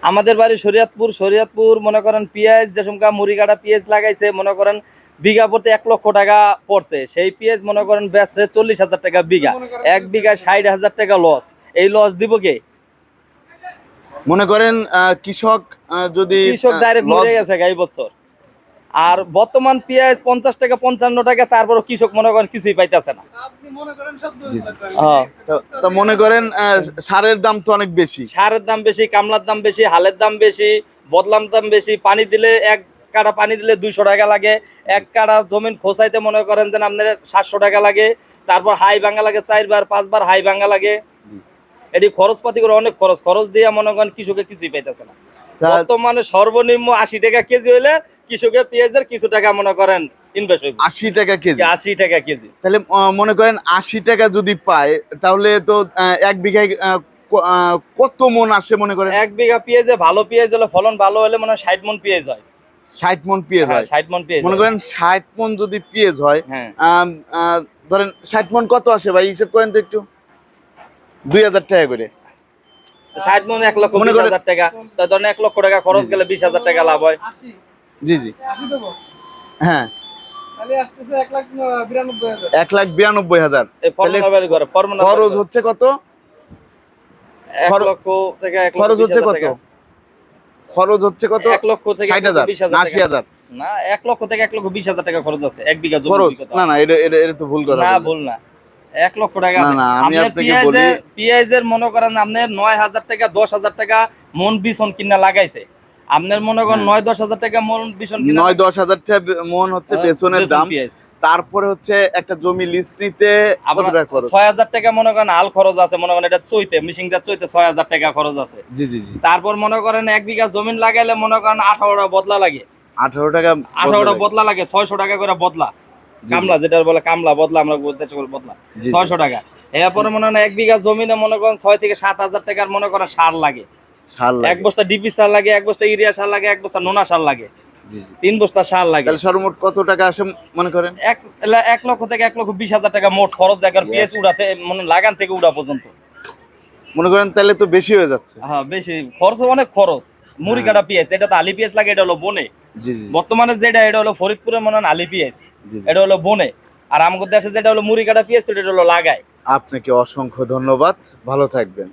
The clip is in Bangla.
আমাদের বাড়ি শরীয়তপুর মনে করেন পেঁয়াজ যে সমকা মুড়ি কাটা পেঁয়াজ লাগাইছে মনে করেন বিঘা প্রতি 1 লক্ষ টাকা পড়ছে, সেই পেঁয়াজ মনে করেন বেচছে 40,000 টাকা বিঘা, 1 বিঘায় 60,000 টাকা লস। এই লস দিব কে? মনে করেন কৃষক যদি কৃষক ডাইরেক্ট মরে গেছে এই বছর। আর বর্তমান পেঁয়াজ 50 টাকা 55 টাকা, তারপর কৃষক মনে করেন কিছুই পাইতেছে না। তা মনে করেন সারের দাম তো অনেক বেশি, সারের দাম বেশি, কামলার দাম বেশি, হালের দাম বেশি, বদলাম দাম বেশি। পানি দিলে 1 কাঠা পানি দিলে 200 টাকা লাগে, 1 কাঠা জমিন খোঁচাইতে মনে করেন যে আপনার 700 টাকা লাগে, তারপর হাই ভাঙা লাগে 4 বার 5 বার হাই ভাঙা লাগে। এটি খরচপাতি করে অনেক খরচ দিয়ে মনে করেন কৃষকে কিছুই পাইতেছে না। বর্তমানে সর্বনিম্ন 80 টাকা কেজি হইলে কৃষকের পেঁয়াজের কিছু টাকা মনে করেন ইনভেস্ট হইবে। 80 টাকা কেজি, 80 টাকা কেজি। তাহলে মনে করেন 80 টাকা যদি পায় তাহলে তো 1 বিঘায় কত মন আসে মনে করেন? 1 বিঘা পেঁয়াজে ভালো পেঁয়াজ হলে, ফলন ভালো হলে মনে হয় 60 মন পেঁয়াজ হয়। 60 মন পেঁয়াজ হয়? 60 মন পেঁয়াজ মনে করেন 60 মন যদি পেঁয়াজ হয়, ধরেন 60 মন কত আসে ভাই, হিসাব করেন তো একটু। 2000 টাকা করে 60 মন 1,20,000 টাকা। তো ধরেন 1 লক্ষ টাকা খরচ গেলে 20,000 টাকা লাভ হয়। জি জি, হ্যাঁ, 1,92,000। খরচ হচ্ছে কত? 1 লক্ষ থেকে 1,20,000 খরচ হচ্ছে কত? 1 লক্ষ থেকে 60,000 না, 1 লক্ষ থেকে 1,20,000 টাকা খরচ আছে 1 বিঘা জমি। না না, এটা তো ভুল কথা। না, ভুল না, 1 লক্ষ টাকা আছে। না, আমি আপনাকে বলি পেঁয়াজের মনে করেন আপনার 9,000 টাকা 10,000 টাকা মন বিছন কিনা লাগাইছে। আপনার মনে করেন 9-10,000 টাকা মন বিছন কিনা, 9-10,000 টাকা মন হচ্ছে বেতনের দাম। তারপরে হচ্ছে একটা জমি লিজ নিতে কত টাকা খরচ? 6,000 টাকা মনে করেন হাল খরচ আছে, মনে করেন এটা চইতে মিশিং দা চইতে 6,000 টাকা খরচ আছে। জি জি জি। তারপর মনে করেন 1 বিঘা জমিন লাগাইলে মনে করেন 18টা বদলা লাগে। 18টা বদলা লাগে, 600 টাকা করে বদলা। কামলা যেটা বলে কামলা বদলা, আমরা বলতে বল বদলা 600 টাকা। এরপরে মনে হয় 1 বিঘা জমিনে মনে করেন 6 থেকে 7,000 টাকার মনে করেন সার লাগে। 1 বস্তা ডিপি সার লাগে, 1 বস্তা ইউরিয়া সার লাগে, 1 বস্তা নোনা সার লাগে, 3 বস্তা সার লাগে। তাহলে সর্বমোট কত টাকা আসে মনে করেন? 1 লক্ষ থেকে 1,20,000 টাকা মোট খরচ জায়গার পেঁয়াজ উড়াতে, মানে লাগান থেকে উড়া পর্যন্ত মনে করেন, তাহলে তো বেশি হয়ে যাচ্ছে। হ্যাঁ, বেশি খরচ, অনেক খরচ। মুড়ি কাটা পেঁয়াজ, এটা তো আলি পেঁয়াজ লাগে, এটা হলো বনে। বর্তমানে যেটা এটা হলো ফরিদপুরের মনে হয় আলি পেঁয়াজ, এটা হলো বনে। আর আমাদের দেশে যেটা হলো মুড়ি কাটা পেঁয়াজ, এটা হলো লাগায়। আপনাকে অসংখ্য ধন্যবাদ, ভালো থাকবেন।